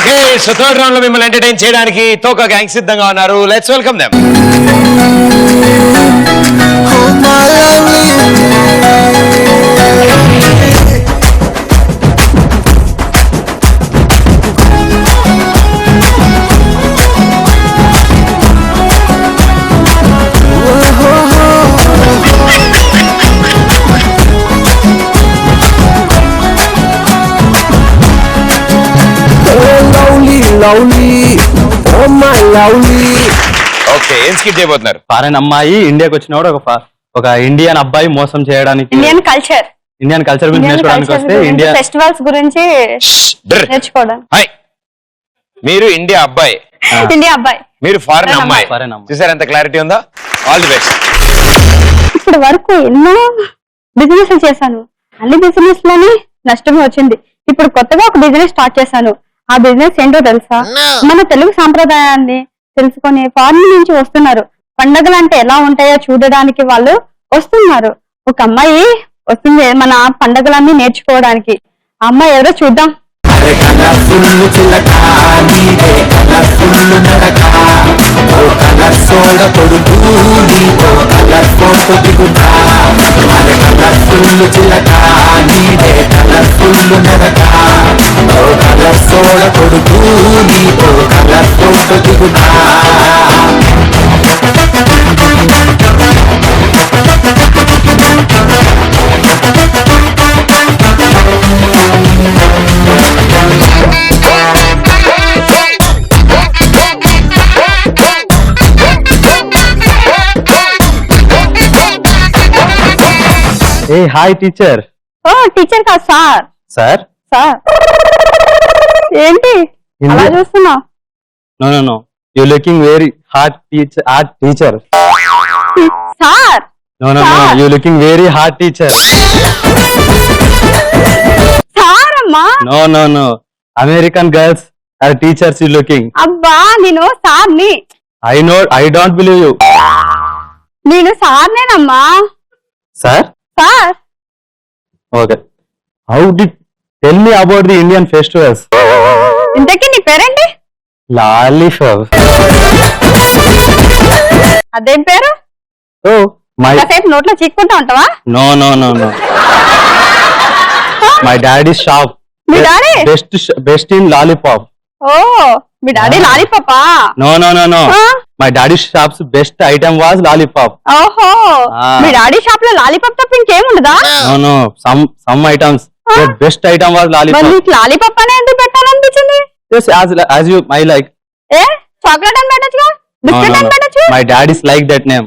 Okay, so third round లో మిమ్మల్ని entertain చేయడానికి తోక గ్యాంగ్ సిద్ధంగా ఉన్నారు. Let's welcome them. ఓకే, ఏం స్కిట్ చేయబోతున్నారు? ఫారెన్ అమ్మాయి ఇండియాకి వచ్చినప్పుడు ఒక ఇండియన్ అబ్బాయి మోసం చేయడానికి ఇండియన్ కల్చర్ గురించి నేర్చుకోవడానికి వస్తే ఇండియా ఫెస్టివల్స్ గురించి నేర్చుకోవడం. హాయ్, మీరు ఇండియా అబ్బాయి, మీరు ఫారెన్ అమ్మాయి. చూసారు ఎంత క్లారిటీ ఉందా? All the best. ఇప్పుడు వరకు ఎన్నో బిజినెస్ చేశాను, అన్ని బిజినెస్ లోని నష్టమే వచ్చింది. ఇప్పుడు కొత్తగా ఒక బిజినెస్ స్టార్ట్ చేశాను. ఆ బిజినెస్ ఏంటో తెలుసా? మన తెలుగు సాంప్రదాయాన్ని తెలుసుకొని ఫారెన్ నుంచి వస్తున్నారు. పండుగలు అంటే ఎలా ఉంటాయో చూడడానికి వాళ్ళు వస్తున్నారు. ఒక అమ్మాయి వస్తుంది మన పండుగలన్నీ నేర్చుకోవడానికి. ఆ అమ్మాయి ఎవరో చూద్దాం. ఏ హాయ్ టీచర్. ఓ టీచర్ కాదు సార్. సార్ సార్ ఏంటి అలా చూస్తున్నావు? No no no, you looking very hot teacher. Sir no no no, you looking very hot teacher. Sir అమ్మా. No no no, American girls are teachers you looking. అబ్బా నేను sir ని. I don't believe you. నేను sir నేనమ్మా. Sir sir okay, how did tell me about the Indian festivals. ఇంతకీ నీ పేరేంటి? Lollipop. అదేం పేరు? ఓ మై కాసేపు నోట్లో చీక్కుంటా ఉంటావా? No no no no, my daddy shop. మీ డాడీ బెస్ట్ ఇన్ లాలీపాప్. ఓ మీ డాడీ లాలీపాపా? No no no no, my daddy shops best item was lollipop. ఓహో, మీ డాడీ షాప్ లో లాలీపాప్ తప్ప ఇంకేముండదా? No no, some items best item was lollipop. నీకు లాలీపాప్ అనే ఎందుకు పెట్టాలనిపించింది? Yes, as you I like. ఏ చాక్లెట్ అని పెట్టొచ్చుగా, బిస్కెట్ అని పెట్టొచ్చు. My dad is like that name.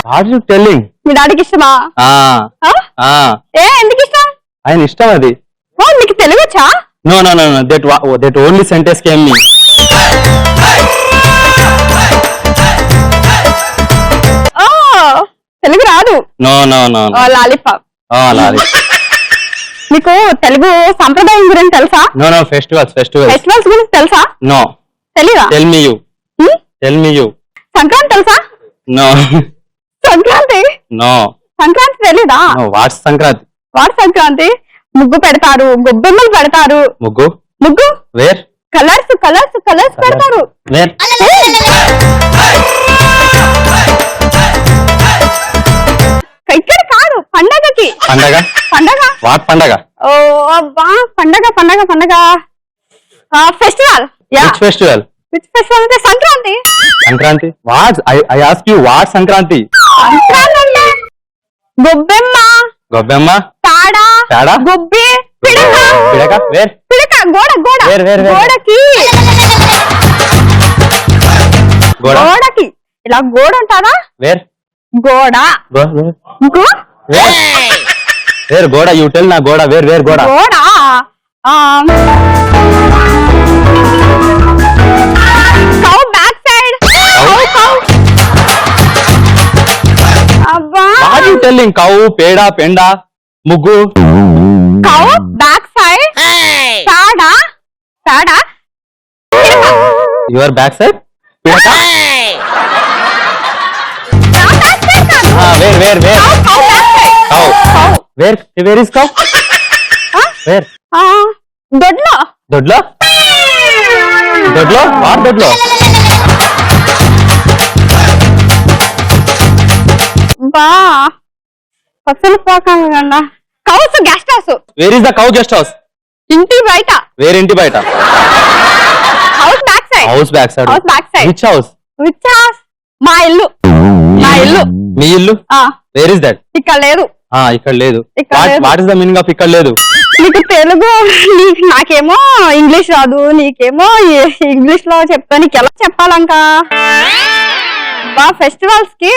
What are you telling? మీ డాడీకి ఇష్టమా? ఏ ఎందుకు ఇష్టం? ఆయన ఇష్టం అది. ఓ మీకు తెలుగు వచ్చా? No no no no, that only sentence came me. ఓ తెలుగు రాదు? No no no no. ఓ లాలీపాప్. లాలీపాప్. మీకు తెలుగు సంప్రదాయం గురించి తెలుసా? No no, festivals గురించి తెలుసా? No. తెలీదా? Tell me you. సంక్రాంతి తెలుసా? No. సంక్రాంతి? No. సంక్రాంతి తెలీదా? No, what's Sankranti? వాడు సంక్రాంతి ముగ్గు పెడతారు, గొబ్బెమ్మలు పెడతారు. ముగ్గు వేర్? కలర్స్ పెడతారు. వేర్? ఇక్కడ కాదు, పండగకి. పండగ వాట్ పండగ? ఓ అబ్బా, పండగ ఫెస్టివల్. Which festival? అంటే Sankranti. What? I ask you, what Sankranti? Sankranti అంటే గొబ్బెమ్మ, తాడ, గుబ్బి, పిడక. వేర్? పిడక గోడకి. గోడకి ఇలా గోడ ఉంటారా? వేర్? గోడ. వేర్ గోడ? యూ టెల్ నా గోడ. వేర్ గోడ? గోడ కౌ బ్యాక్ సైడ్. అబ్బా, వాట్ యూ టెల్లింగ్? కౌ, పేడ, పెండ, ముగ్గు. కౌ బ్యాక్ సైడ్, తాడ, యువర్ బ్యాక్ సైడ్. పిడక. Where? Cow. Where is cow? Where దొడ్లో. దొడ్లో దొడ్లో వాట్ దొడ్లో? బా పక్కన పోకుండా cows guest house. Where is the cow guest house? ఇంటి బయట. వేర్ ఇంటి బయట? House back side. House back side. House back side. Which house? Which house? మా ఇల్లు. మా ఇల్లు. మీ ఇల్లు? Where is that? ఇక్కడ లేదు. ఇక్కడ లేదు. ఇక్కడ లేదు. What is the meaning of ఇక్కడ లేదు? నీకు తెలుగు, నాకేమో ఇంగ్లీష్ రాదు, నీకేమో ఇంగ్లీష్ లో చెప్తా, నీకు ఎలా చెప్పాలంక? బా ఫెస్టివల్స్ కి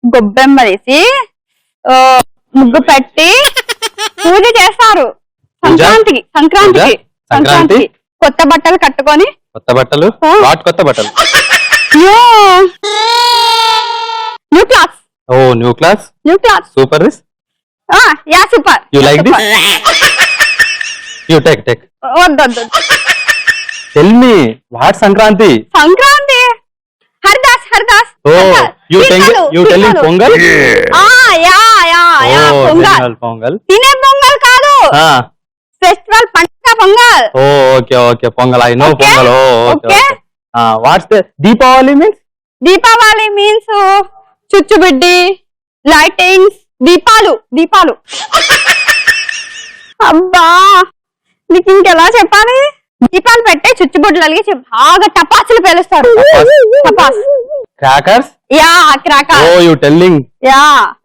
గొబ్బెమ్మ వేసి ముగ్గు పెట్టి పూజ చేస్తారు. సంక్రాంతికి సంక్రాంతికి సంక్రాంతికి కొత్త బట్టలు కట్టుకొని. కొత్త బట్టలు? వాట్ కొత్త బట్టలు? New clothes. Oh new clothes. New clothes. Super this. Yeah super. You like this? You take. వద్దు. Tell me, what Sankranti? Sankranti. Haridas. Oh, you telling Pongal? Yeah Pongal. తినే పొంగల్ కాదు. ఫెస్టివల్ పండుగ Pongal. Okay Pongal. I know Pongal. Okay. What's the Deepavali means? Deepavali means చుచ్చుబిడ్డి, lightings, దీపాలు. అబ్బా నీకు ఇంకెలా చెప్పాలి? దీపాలు పెట్టే చుచ్చుబుడ్లు అలిగి బాగా టపాసులు పేలుస్తారు. టపాస్. Crackers? Yeah cracker. Oh you telling. Yeah.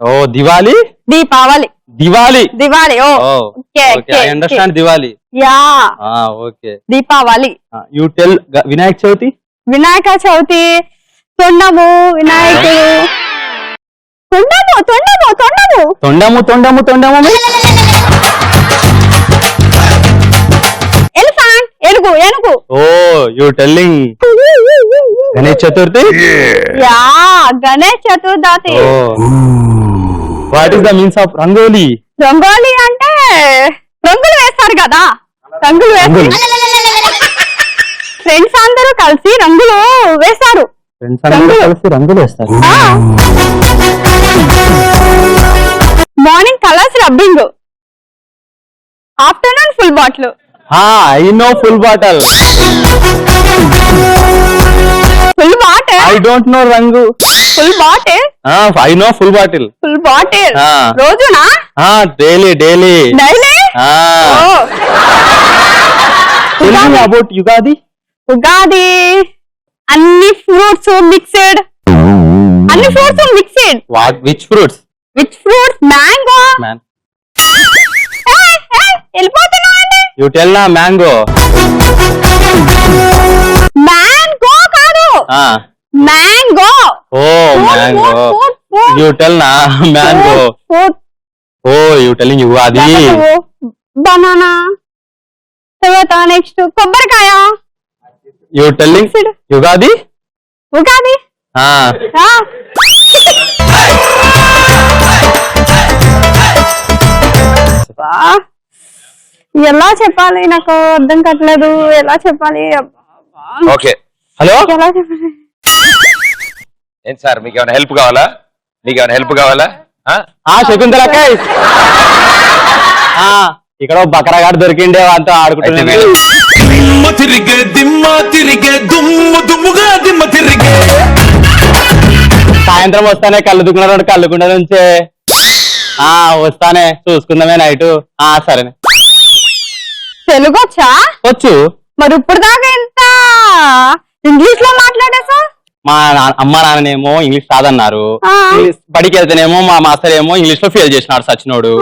Oh Diwali. Deepavali. Okay I understand Diwali. Yeah okay. Deepavali. You tell Vinayaka Chavithi. Vinayaka Chavithi. తొండము వినాయకుడు. తొండము. ఎలిఫెంట్. ఏనుగు. Oh you telling Ganesh Chaturthi. Yeah Ganesh Chaturthi. What is the means of Rangoli? Rangoli అంటే రంగులు వేస్తారు కదా. రంగులు వేస్తారు. ఫ్రెండ్స్ అందరూ కలిసి రంగులు వేస్తారు. Morning colours rubbing. Afternoon full bottle. I know full bottle. Full bottle. I don't know రంగు. Full bottle. I know full bottle. రోజునా? డైలీ. అబౌట్ యుగాది. అన్ని fruits mixed. Which fruits? Mango. వెళ్ళిపోతున్నాయండి. యు టెల్ నా mango. Mango కాదు. Mango. Oh mango. You tell నా mango. Oh you telling Ugadi. Banana. తర్వాత next కొబ్బరికాయ. You telling Ugadi. ఎలా చెప్పాలి? నాకు అర్థం కావట్లేదు. ఎలా చెప్పాలి? Okay hello. ఎలా చెప్పాలి? ఏం సార్ మీకు ఏమైనా హెల్ప్ కావాలా? శకుంతల ఇక్కడ బకరగాడు దొరికిండే అంతా ఆడుకుంటున్నాడు. సాయంత్రం వస్తానే కళ్ళు దుక్కున్నాడు. కళ్ళుకుండా నుంచే వస్తానే చూసుకుందామే నైట్. సరేనే. తెలుగు వచ్చా? వచ్చు. మరి ఇప్పుడు దాకా ఎంత ఇంగ్లీష్ లో మాట్లాడేసా? మా అమ్మ నాన్ననేమో ఇంగ్లీష్ రాదన్నారు. బడికి వెళ్తేనేమో మా మాస్టర్ ఏమో ఇంగ్లీష్ లో ఫెయిల్ చేసినాడు సచ్చినోడు.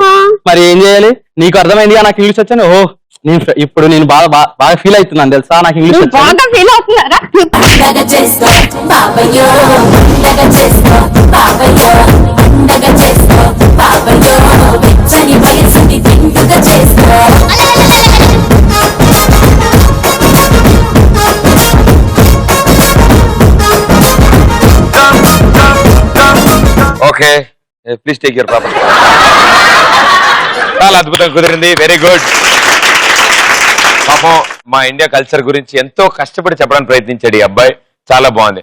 మరి ఏం చేయాలి? నీకు అర్థమైంది నాకు ఇంగ్లీష్ వచ్చాను. ఇప్పుడు నేను బాగా ఫీల్ అవుతున్నాను తెలుసా. నాకు ఇంగ్లీష్ బాగా ఫీల్ అవుతున్నారా? Okay please take your property. చాలా అద్భుతంగా కుదిరింది. Very good. పాపం మా ఇండియా కల్చర్ గురించి ఎంతో కష్టపడి చెప్పడానికి ప్రయత్నించాడు ఈ అబ్బాయి. చాలా బాగుంది.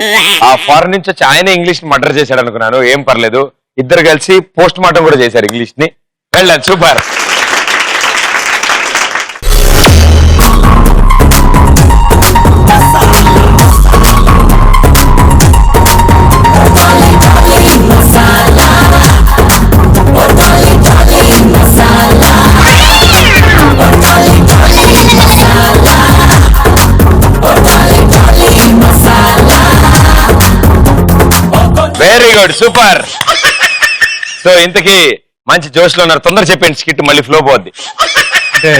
ఆ ఫారెన్ నుంచి వచ్చి ఆయన ఇంగ్లీష్ ని మర్డర్ చేశాడు అనుకున్నాను. ఏం పర్లేదు. ఇద్దరు కలిసి పోస్ట్ మార్టం కూడా చేశారు ఇంగ్లీష్ ని. వెళ్ళండి. సూపర్. Good super. సో ఇంతకీ మంచి జోష్ లో ఉన్నారు, తొందర చెప్పండి స్కిట్ మళ్ళీ ఫ్లో పోద్ది. అంటే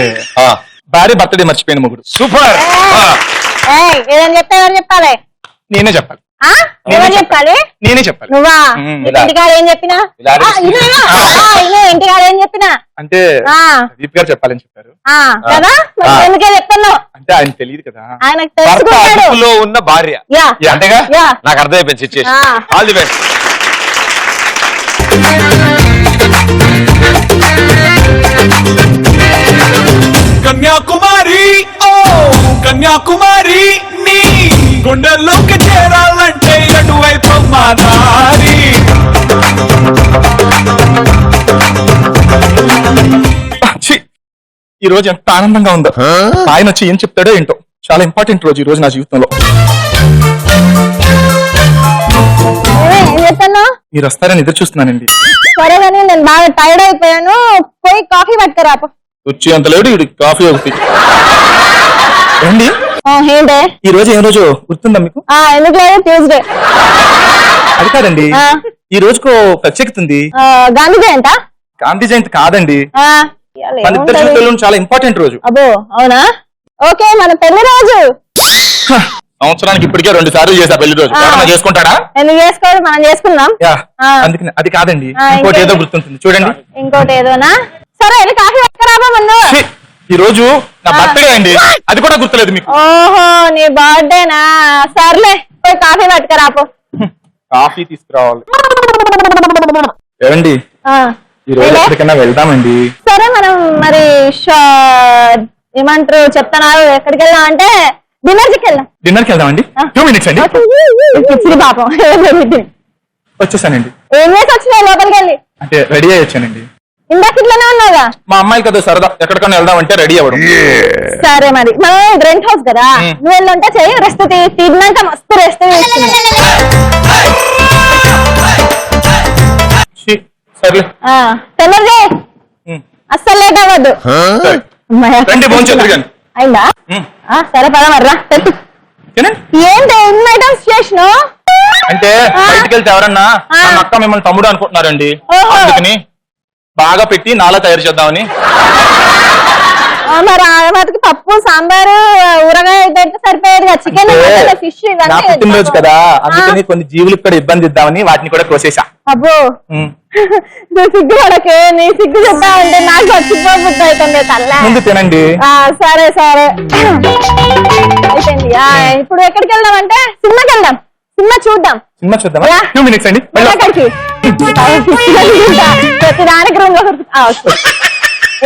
భార్య బర్త్డే మర్చిపోయిన మొగుడు. సూపర్. ఏదని చెప్తే ఎవరు చెప్పాలి? నేనే చెప్పాలి. ఎవరు చెప్పాలి? నేనే చెప్పాలి. నువ్వా? ఇంటికాడ ఏం చెప్పినా? ఇంటికాడ ఏం చెప్పినా అంటే దీప్ గారు చెప్పాలని చెప్పారు కదా, ఎందుకే చెప్తున్నావు? అంటే ఆయన తెలియదు కదా, ఆయనకు భర్త తెలుసుకుంటాడు. అదుపులో ఉన్న భార్య. అంతేగా? నాకు అర్థమైపోయింది situation. All the best. Kanyakumari ఓ కన్యాకుమారి నీ గుండెల్లోకి చేరాలంటే అటువైపు మా దారి. ఈ రోజు ఎంత ఆనందంగా ఉందో. ఆయన వచ్చి ఏం చెప్తాడో ఏంటో. చాలా ఇంపార్టెంట్ రోజు ఈ రోజు నా జీవితంలో. ఏం చెప్తున్నావు? మీరు వస్తారని ఎదురు చూస్తున్నానండి. సరే కానీ నేను బాగా టైర్డ్ అయిపోయాను, పోయి కాఫీ పట్టుకురా. వచ్చి అంత లేడు ఇది కాఫీ ఒకటి. ఏంటి ఏంటే ఈ రోజు ఏం రోజు గుర్తుందా మీకు? ఎందుకు లేదు? ట్యూస్డే. అది కాదండి, ఈ రోజుకు ప్రత్యేకత ఉంది. గాంధీ జయంతా? గాంధీ జయంతి కాదండి, మన ఇద్దరి జీవితంలో చాలా ఇంపార్టెంట్ రోజు. అబ్బో అవునా? ఓకే, మన పెళ్లి రోజు. సంవత్సరానికి ఇప్పటికే 2 సార్లు చేసా పెళ్లి రోజు. చేసుకుంటాడా? ఎందుకు చేసుకోవాలి, మనం చేసుకుందాం. అందుకని అది కాదండి, ఇంకోటి ఏదో గుర్తుంటుంది చూడండి. ఇంకోటి ఏదోనా? సరే వెళ్ళి కాఫీ పట్టుకురాబా ముందు. ఈ రోజు నా బర్త్డే అండి, అది కూడా గుర్తులేదు మీకు. ఓహో నీ బర్త్డేనా? సర్లే పోయి కాఫీ పట్టుకురాపో. కాఫీ తీసుకురావాలి. ఏమండి ఈ రోజు ఎక్కడికైనా వెళ్దామండి. సరే మనం మరి ఏమంటారు చెప్తున్నారు, ఎక్కడికి వెళ్దాం అంటే డిన్నర్కి వెళ్దాం. డిన్నర్కి వెళ్దామండి. 2 minutes అండి. పాపం వచ్చేసానండి. ఏం చేసి వచ్చినాయి లోపలికి వెళ్ళి? అంటే రెడీ అయ్యి వచ్చానండి. ఇందాక ఇట్లానే ఉన్నావుగా. మా అమ్మాయి కదా సరదా ఎక్కడికైనా వెళ్దామంటే రెడీ అవ్వడం. సరే మరి మనం రెంట్ హౌస్ కదా, నువ్వు వెళ్ళంటే చెయ్యి, రెస్ట్ తిన్నాక మస్తు రెస్ట్ సర్లే తొందర చేయి, అస్సలు లేట్ అవ్వద్దు. అయిందా? సరే పద మర్రా. ఏంటి ఎన్ని ఐటమ్స్ చేసినావు? అంటే బయటికి వెళ్తే ఎవరన్నా అక్క మిమ్మల్ని తమ్ముడు అనుకుంటున్నారండి, అందుకని బాగా పెట్టి నాలా తయారు చేద్దామని. మరి వాటికి పప్పు సాంబారు ఊరగాయ పెడితే సరిపోయేది కదా, చికెన్ ఫిష్ పుట్టినరోజు కదా, అందుకని కొన్ని జీవులకు కూడా ఇబ్బంది ఇద్దామని వాటిని కూడా కోసేసా. అబ్బో నువ్వు సిగ్గు పడకే, నీ సిగ్గు చెప్తావంటే నాకు చచ్చిపోబుద్ది అవుతుంది తల్ల. ముందు తినండి. సరే సరే అయిపోయింది. ఇప్పుడు ఎక్కడికి వెళ్దాం అంటే సినిమాకి వెళ్దాం, సినిమా చూద్దాం. సినిమా చూద్దాం. 2 minutes అండి. ప్రతిదానికి రూమ్ లో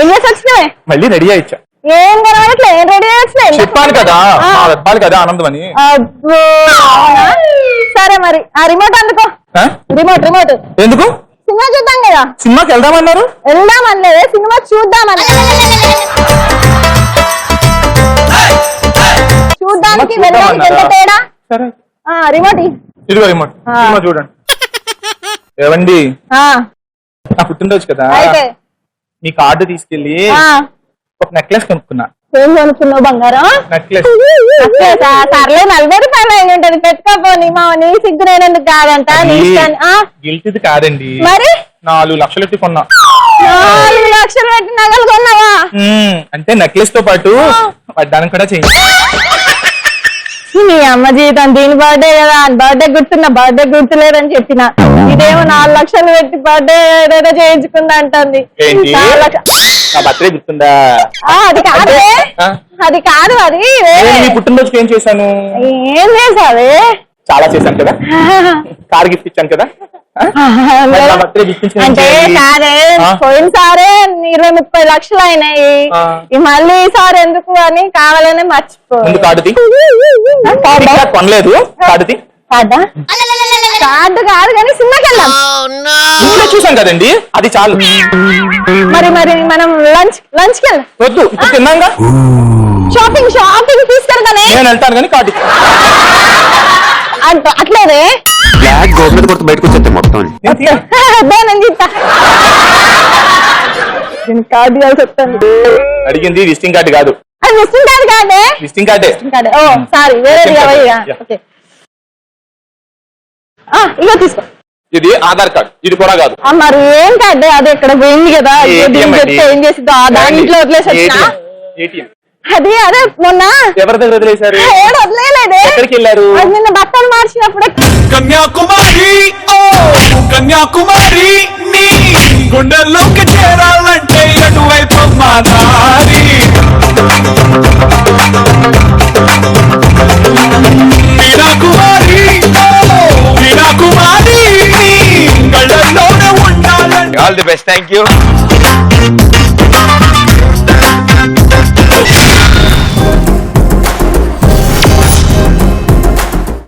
ఏం చేసి వచ్చినాయి? మళ్ళీ రెడీ అయ్యా. ఏం కనబడట్లే, ఏం రెడీ వచ్చినాయి? చెప్పాను కదా చెప్పాలి కదా ఆనందం అని. సరే మరి ఆ రిమోట్ అందుకో. రిమోట్ రిమోట్ ఎందుకు? సినిమా చూద్దాం కదా. సినిమాకి వెళ్దామన్నారు? వెళ్దామన్నదే, సినిమా చూద్దామని. చూడ్డానికి వెళ్ళడానికి ఎంత తేడా? రిమోట్ ఇదిగో రిమోట్. సినిమా చూడండి. ఏవండి నా పుట్టినరోజు కదా, మీ కార్డు తీసుకెళ్లి ఒక నెక్లెస్ కొనుక్కున్నా. ఏం కొనుక్కున్నావు బంగారం? నెక్లెస్. సర్లే 40 రూపాయలు అయిన ఉంటది, పెట్టుకోపోని మా నీ సిగ్గునైనందుకు కాదంట. గిల్టిది కాదండి, మరి 4 లక్షలు పెట్టి కొన్నా. 4 లక్షలు పెట్టి నగలు కొన్నావా? అంటే నెక్లెస్ తో పాటు వడ్డానం కూడా చేయండి. నీ అమ్మ జీవితం, దీని బర్త్డే కదా, బర్త్డే గుర్తున్నా, బర్త్డే గుర్తులేదని చెప్పిన. ఇదేమో 4 లక్షలు పెట్టి బర్త్డే ఏదైతే చేయించుకుందా అంటుంది. బర్త్డే గుర్తుందా? అది కాదు, అది కాదు, అది మీ పుట్టినరోజుకి ఏం చేశాను? ఏం చేసావే? చాలా చేశాను కదా, కార్ గిఫ్ట్ ఇచ్చాను కదా. అంటే కాదే, పోయినసారే 20-30 లక్షలు అయినాయి, మళ్ళీ ఈసారి ఎందుకు అని కావాలని మర్చిపో. కొనలేదు కార్డుది. కార్డా? కార్డు కాదు కానీ సినిమాకి వెళ్దాం. చూసాం కదండి, అది చాలు. మరి మరి మనం లంచ్కి వెళ్దాం. వద్దు, ఇప్పుడు తిన్నాగా. షాపింగ్ తీసుకెళ్తానే. నేను వెళ్తాను కానీ కార్డు అట్లేదే. బ్లాక్ గోపురం కొడుతూ బయటకు వచ్చేస్తే మొత్తం కార్డు కాదు చెప్తాను. అడిగింది విజిటింగ్ కార్డు కాదు. అది విజిటింగ్ కార్డు కాదే, విజిటింగ్ కార్డే. ఓ సారీ, వేరే ఇగో తీసుకో. ఇది ఆధార్ కార్డ్, ఇది కూడా కాదు. మరి ఏంటంటే అది ఇక్కడ పోయింది కదా, ATM అండి. ఏం చేసిందో దాంట్లో వదిలేసి వచ్చినా. ATM. అదే మొన్న ఎవరి దగ్గర వదిలేశారు? ఏడు వదిలేలేదే. ఎక్కడికి వెళ్ళారు? అది నిన్న బట్టలు మార్చినప్పుడే. కన్యాకుమారి ఓ కన్యాకుమారి నీ గుండెల్లోకి చేరాలంటే అటువైపు మా దారి. వీణాకుమారి ఓ వీణాకుమారి నీ కళ్ళల్లోనే ఉండాలంటే. All the best, thank you.